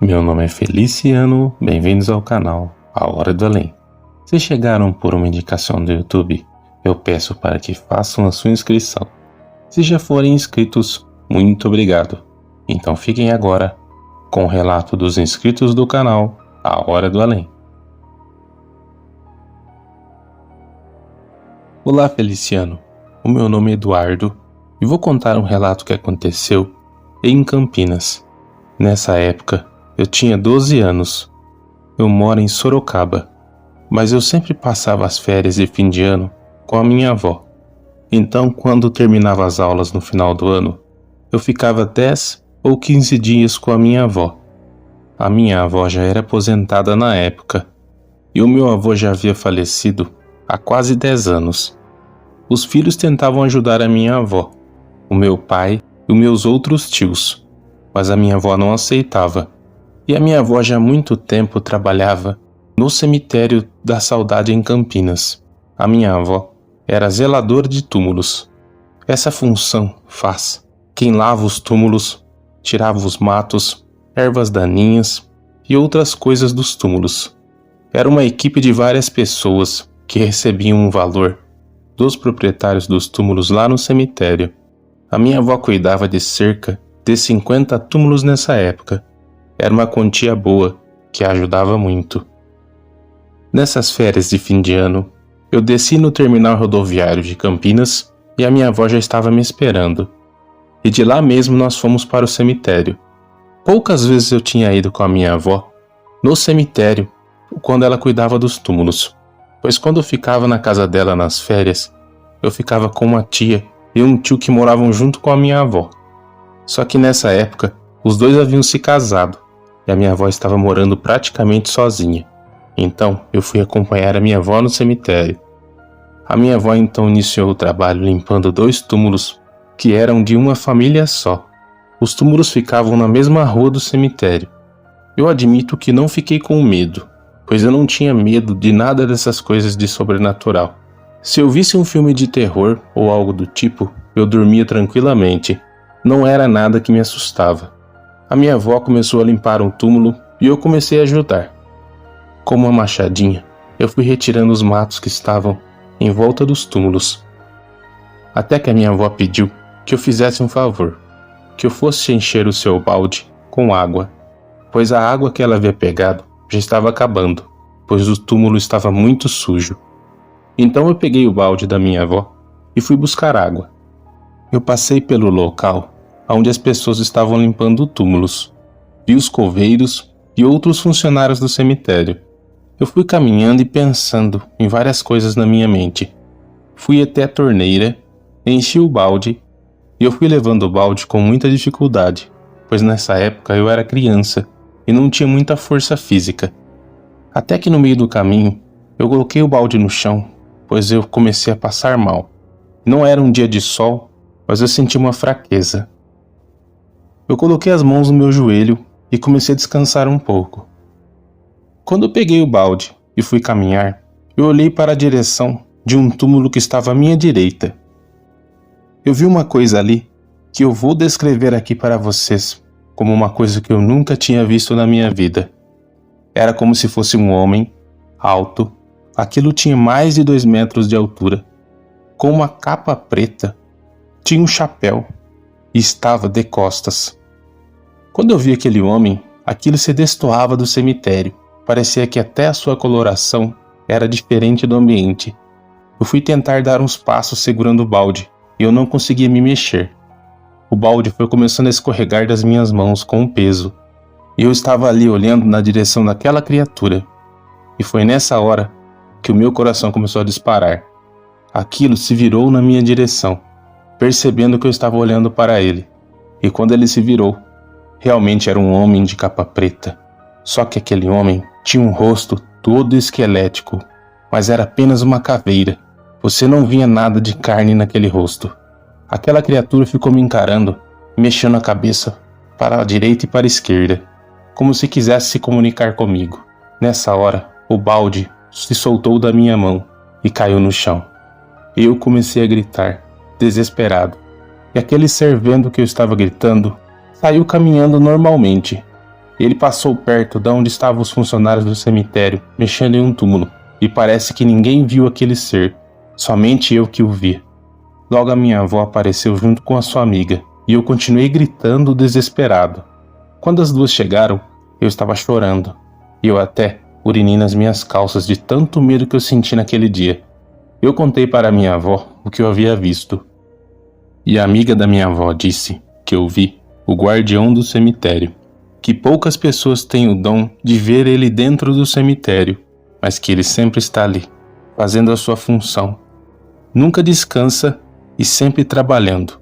Meu nome é Feliciano, bem-vindos ao canal A Hora do Além. Se chegaram por uma indicação do YouTube, eu peço para que façam a sua inscrição. Se já forem inscritos, muito obrigado. Então fiquem agora com o relato dos inscritos do canal A Hora do Além. Olá Feliciano, o meu nome é Eduardo e vou contar um relato que aconteceu em Campinas. Nessa época, eu tinha 12 anos. Eu moro em Sorocaba, mas eu sempre passava as férias de fim de ano com a minha avó. Então, quando terminava as aulas no final do ano, eu ficava 10 ou 15 dias com a minha avó. A minha avó já era aposentada na época, e o meu avô já havia falecido há quase 10 anos. Os filhos tentavam ajudar a minha avó, o meu pai e os meus outros tios, mas a minha avó não aceitava. E a minha avó já há muito tempo trabalhava no cemitério da Saudade em Campinas. A minha avó era zeladora de túmulos. Essa função faz quem lava os túmulos, tirava os matos, ervas daninhas e outras coisas dos túmulos. Era uma equipe de várias pessoas que recebiam um valor dos proprietários dos túmulos lá no cemitério. A minha avó cuidava de cerca de 50 túmulos nessa época. Era uma quantia boa, que a ajudava muito. Nessas férias de fim de ano, eu desci no terminal rodoviário de Campinas e a minha avó já estava me esperando. E de lá mesmo nós fomos para o cemitério. Poucas vezes eu tinha ido com a minha avó no cemitério quando ela cuidava dos túmulos, pois quando eu ficava na casa dela nas férias, eu ficava com uma tia e um tio que moravam junto com a minha avó. Só que nessa época, os dois haviam se casado e a minha avó estava morando praticamente sozinha. Então, eu fui acompanhar a minha avó no cemitério. A minha avó então iniciou o trabalho limpando 2 túmulos que eram de uma família só. Os túmulos ficavam na mesma rua do cemitério. Eu admito que não fiquei com medo, pois eu não tinha medo de nada dessas coisas de sobrenatural. Se eu visse um filme de terror ou algo do tipo, eu dormia tranquilamente. Não era nada que me assustava. A minha avó começou a limpar um túmulo e eu comecei a ajudar. Com uma machadinha, eu fui retirando os matos que estavam em volta dos túmulos. Até que a minha avó pediu que eu fizesse um favor, que eu fosse encher o seu balde com água, pois a água que ela havia pegado já estava acabando, pois o túmulo estava muito sujo. Então eu peguei o balde da minha avó e fui buscar água. Eu passei pelo local onde as pessoas estavam limpando túmulos, vi os coveiros e outros funcionários do cemitério. Eu fui caminhando e pensando em várias coisas na minha mente. Fui até a torneira, enchi o balde e eu fui levando o balde com muita dificuldade, pois nessa época eu era criança e não tinha muita força física. Até que no meio do caminho eu coloquei o balde no chão, pois eu comecei a passar mal. Não era um dia de sol, mas eu senti uma fraqueza. Eu coloquei as mãos no meu joelho e comecei a descansar um pouco. Quando eu peguei o balde e fui caminhar, eu olhei para a direção de um túmulo que estava à minha direita. Eu vi uma coisa ali que eu vou descrever aqui para vocês como uma coisa que eu nunca tinha visto na minha vida. Era como se fosse um homem, alto, aquilo tinha mais de 2 metros de altura, com uma capa preta, tinha um chapéu e estava de costas. Quando eu vi aquele homem, aquilo se destoava do cemitério. Parecia que até a sua coloração era diferente do ambiente. Eu fui tentar dar uns passos segurando o balde e eu não conseguia me mexer. O balde foi começando a escorregar das minhas mãos com o peso. E eu estava ali olhando na direção daquela criatura. E foi nessa hora que o meu coração começou a disparar. Aquilo se virou na minha direção, percebendo que eu estava olhando para ele. E quando ele se virou, realmente era um homem de capa preta. Só que aquele homem tinha um rosto todo esquelético, mas era apenas uma caveira. Você não via nada de carne naquele rosto. Aquela criatura ficou me encarando, mexendo a cabeça para a direita e para a esquerda, como se quisesse se comunicar comigo. Nessa hora, o balde se soltou da minha mão e caiu no chão. Eu comecei a gritar, desesperado, e aquele ser vendo que eu estava gritando, saiu caminhando normalmente. Ele passou perto de onde estavam os funcionários do cemitério, mexendo em um túmulo, e parece que ninguém viu aquele ser, somente eu que o vi. Logo a minha avó apareceu junto com a sua amiga, e eu continuei gritando desesperado. Quando as duas chegaram, eu estava chorando, e eu até urinei nas minhas calças de tanto medo que eu senti naquele dia. Eu contei para minha avó o que eu havia visto, e a amiga da minha avó disse que eu vi o guardião do cemitério, que poucas pessoas têm o dom de ver ele dentro do cemitério, mas que ele sempre está ali, fazendo a sua função. Nunca descansa e sempre trabalhando.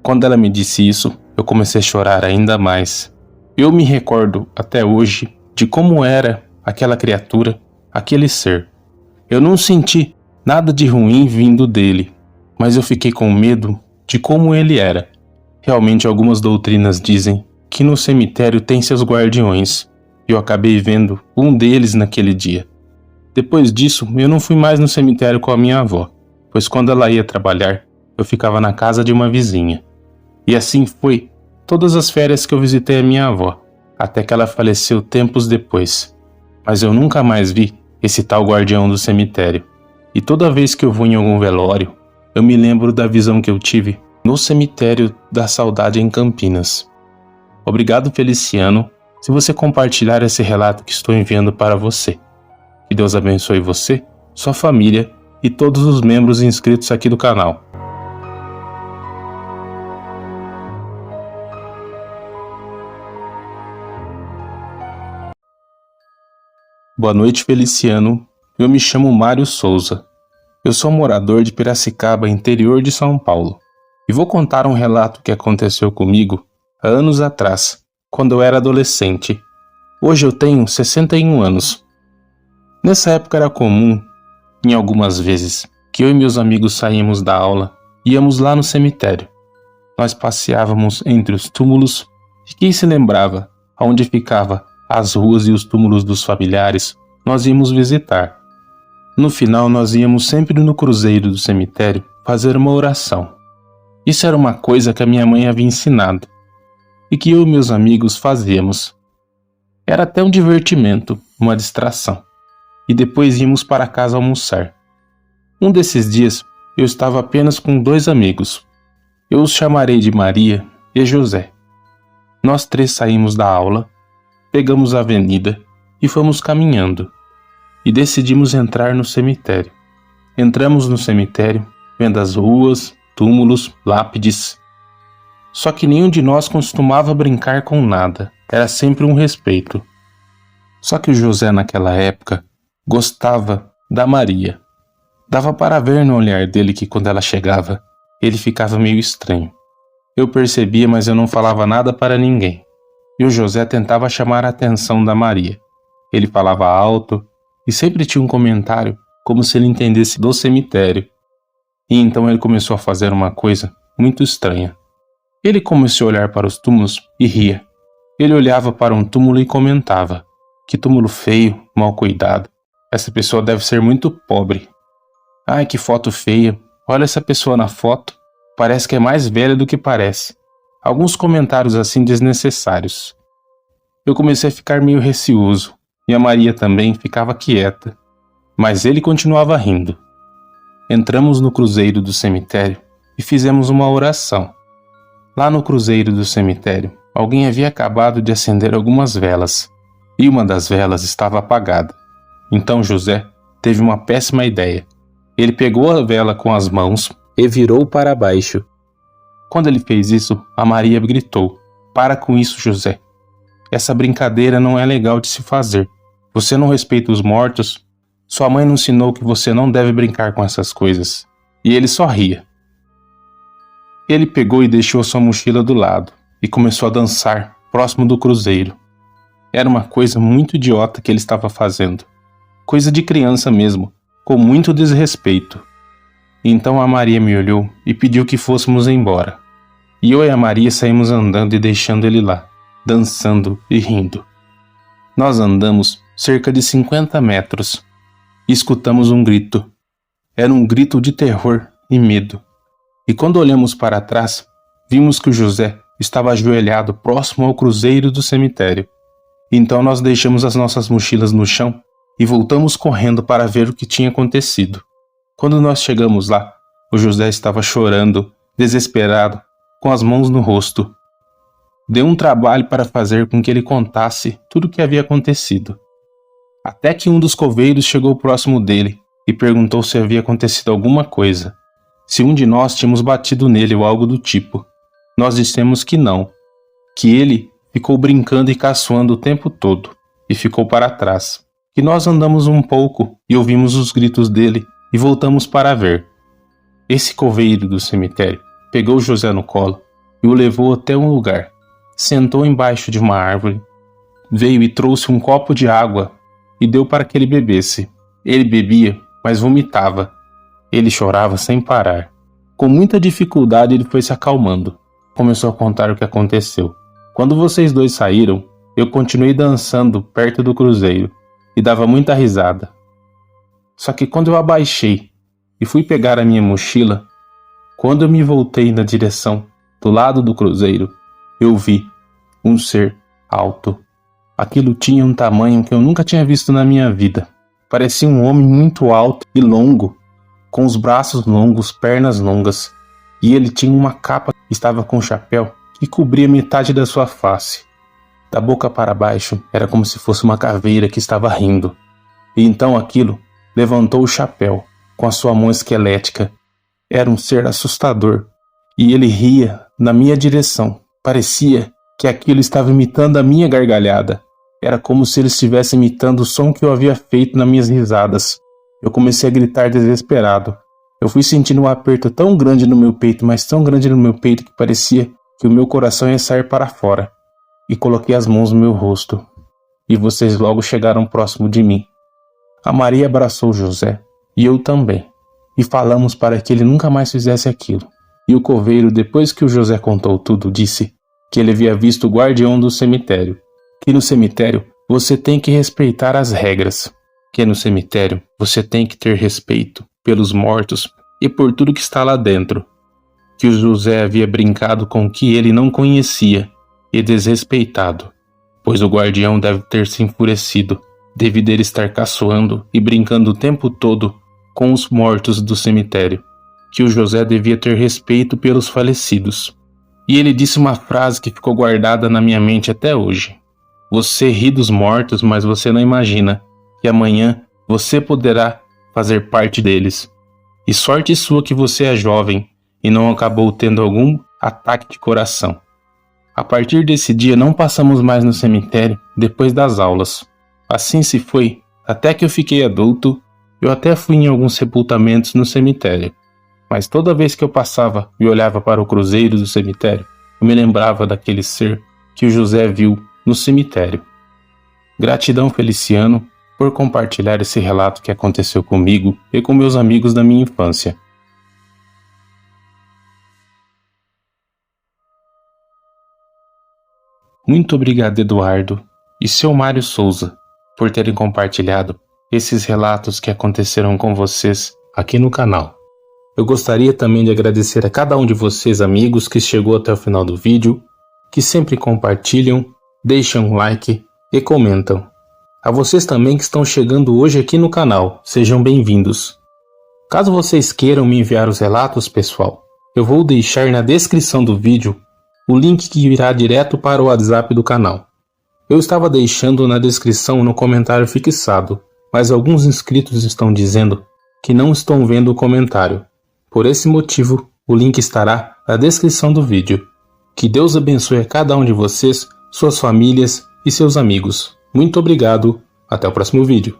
Quando ela me disse isso, eu comecei a chorar ainda mais. Eu me recordo até hoje de como era aquela criatura, aquele ser. Eu não senti nada de ruim vindo dele, mas eu fiquei com medo de como ele era. Realmente algumas doutrinas dizem que no cemitério tem seus guardiões, e eu acabei vendo um deles naquele dia. Depois disso, eu não fui mais no cemitério com a minha avó, pois quando ela ia trabalhar, eu ficava na casa de uma vizinha. E assim foi todas as férias que eu visitei a minha avó, até que ela faleceu tempos depois. Mas eu nunca mais vi esse tal guardião do cemitério. E toda vez que eu vou em algum velório, eu me lembro da visão que eu tive no cemitério da saudade em Campinas. Obrigado, Feliciano, se você compartilhar esse relato que estou enviando para você. Que Deus abençoe você, sua família e todos os membros inscritos aqui do canal. Boa noite, Feliciano. Eu me chamo Mário Souza. Eu sou morador de Piracicaba, interior de São Paulo. E vou contar um relato que aconteceu comigo há anos atrás, quando eu era adolescente. Hoje eu tenho 61 anos. Nessa época era comum, em algumas vezes, que eu e meus amigos saíamos da aula e íamos lá no cemitério. Nós passeávamos entre os túmulos e quem se lembrava aonde ficava as ruas e os túmulos dos familiares, nós íamos visitar. No final, nós íamos sempre no cruzeiro do cemitério fazer uma oração. Isso era uma coisa que a minha mãe havia ensinado e que eu e meus amigos fazíamos. Era até um divertimento, uma distração. E depois íamos para casa almoçar. Um desses dias, eu estava apenas com 2 amigos. Eu os chamarei de Maria e José. Nós 3 saímos da aula, pegamos a avenida e fomos caminhando. E decidimos entrar no cemitério. Entramos no cemitério, vendo as ruas, túmulos, lápides. Só que nenhum de nós costumava brincar com nada. Era sempre um respeito. Só que o José naquela época gostava da Maria. Dava para ver no olhar dele que quando ela chegava, ele ficava meio estranho. Eu percebia, mas eu não falava nada para ninguém. E o José tentava chamar a atenção da Maria. Ele falava alto e sempre tinha um comentário como se ele entendesse do cemitério. E então ele começou a fazer uma coisa muito estranha. Ele começou a olhar para os túmulos e ria. Ele olhava para um túmulo e comentava: "Que túmulo feio, mal cuidado. Essa pessoa deve ser muito pobre. Ai, que foto feia. Olha essa pessoa na foto. Parece que é mais velha do que parece." Alguns comentários assim desnecessários. Eu comecei a ficar meio receoso e a Maria também ficava quieta, mas ele continuava rindo. Entramos no cruzeiro do cemitério e fizemos uma oração. Lá no cruzeiro do cemitério, alguém havia acabado de acender algumas velas e uma das velas estava apagada. Então José teve uma péssima ideia. Ele pegou a vela com as mãos e virou para baixo. Quando ele fez isso, a Maria gritou: "Para com isso, José. Essa brincadeira não é legal de se fazer. Você não respeita os mortos. Sua mãe não ensinou que você não deve brincar com essas coisas." E ele só ria. Ele pegou e deixou sua mochila do lado e começou a dançar próximo do cruzeiro. Era uma coisa muito idiota que ele estava fazendo. Coisa de criança mesmo, com muito desrespeito. Então a Maria me olhou e pediu que fôssemos embora. E eu e a Maria saímos andando e deixando ele lá, dançando e rindo. Nós andamos cerca de 50 metros e escutamos um grito. Era um grito de terror e medo. E quando olhamos para trás, vimos que o José estava ajoelhado próximo ao cruzeiro do cemitério. Então nós deixamos as nossas mochilas no chão e voltamos correndo para ver o que tinha acontecido. Quando nós chegamos lá, o José estava chorando, desesperado, com as mãos no rosto. Deu um trabalho para fazer com que ele contasse tudo o que havia acontecido. Até que um dos coveiros chegou próximo dele e perguntou se havia acontecido alguma coisa, se um de nós tínhamos batido nele ou algo do tipo. Nós dissemos que não, que ele ficou brincando e caçoando o tempo todo e ficou para trás, que nós andamos um pouco e ouvimos os gritos dele e voltamos para ver. Esse coveiro do cemitério pegou José no colo e o levou até um lugar. Sentou embaixo de uma árvore, veio e trouxe um copo de água e deu para que ele bebesse. Ele bebia, mas vomitava. Ele chorava sem parar. Com muita dificuldade ele foi se acalmando. Começou a contar o que aconteceu. Quando vocês dois saíram, eu continuei dançando perto do cruzeiro e dava muita risada. Só que quando eu abaixei e fui pegar a minha mochila, quando eu me voltei na direção do lado do cruzeiro, eu vi um ser alto. Aquilo tinha um tamanho que eu nunca tinha visto na minha vida. Parecia um homem muito alto e longo, com os braços longos, pernas longas, e ele tinha uma capa que estava com um chapéu que cobria metade da sua face. Da boca para baixo era como se fosse uma caveira que estava rindo. E então aquilo levantou o chapéu com a sua mão esquelética. Era um ser assustador, e ele ria na minha direção. Parecia que aquilo estava imitando a minha gargalhada. Era como se ele estivesse imitando o som que eu havia feito nas minhas risadas. Eu comecei a gritar desesperado. Eu fui sentindo um aperto tão grande no meu peito, mas tão grande no meu peito que parecia que o meu coração ia sair para fora. E coloquei as mãos no meu rosto. E vocês logo chegaram próximo de mim. A Maria abraçou José, e eu também. E falamos para que ele nunca mais fizesse aquilo. E o coveiro, depois que o José contou tudo, disse que ele havia visto o guardião do cemitério. Que no cemitério você tem que respeitar as regras. Que no cemitério você tem que ter respeito pelos mortos e por tudo que está lá dentro. Que o José havia brincado com o que ele não conhecia e desrespeitado, pois o guardião deve ter se enfurecido devido a ele estar caçoando e brincando o tempo todo com os mortos do cemitério. Que o José devia ter respeito pelos falecidos. E ele disse uma frase que ficou guardada na minha mente até hoje. Você ri dos mortos, mas você não imagina que amanhã você poderá fazer parte deles. E sorte sua que você é jovem e não acabou tendo algum ataque de coração. A partir desse dia não passamos mais no cemitério depois das aulas. Assim se foi, até que eu fiquei adulto. Eu até fui em alguns sepultamentos no cemitério. Mas toda vez que eu passava e olhava para o cruzeiro do cemitério, eu me lembrava daquele ser que o José viu no cemitério. Gratidão, Feliciano, por compartilhar esse relato que aconteceu comigo e com meus amigos da minha infância. Muito obrigado, Eduardo e seu Mário Souza, por terem compartilhado esses relatos que aconteceram com vocês aqui no canal. Eu gostaria também de agradecer a cada um de vocês, amigos, que chegou até o final do vídeo, que sempre compartilham, deixam um like e comentam. A vocês também que estão chegando hoje aqui no canal, sejam bem-vindos. Caso vocês queiram me enviar os relatos, pessoal, eu vou deixar na descrição do vídeo o link que irá direto para o WhatsApp do canal. Eu estava deixando na descrição no comentário fixado, mas alguns inscritos estão dizendo que não estão vendo o comentário. Por esse motivo, o link estará na descrição do vídeo. Que Deus abençoe a cada um de vocês, suas famílias e seus amigos. Muito obrigado, até o próximo vídeo.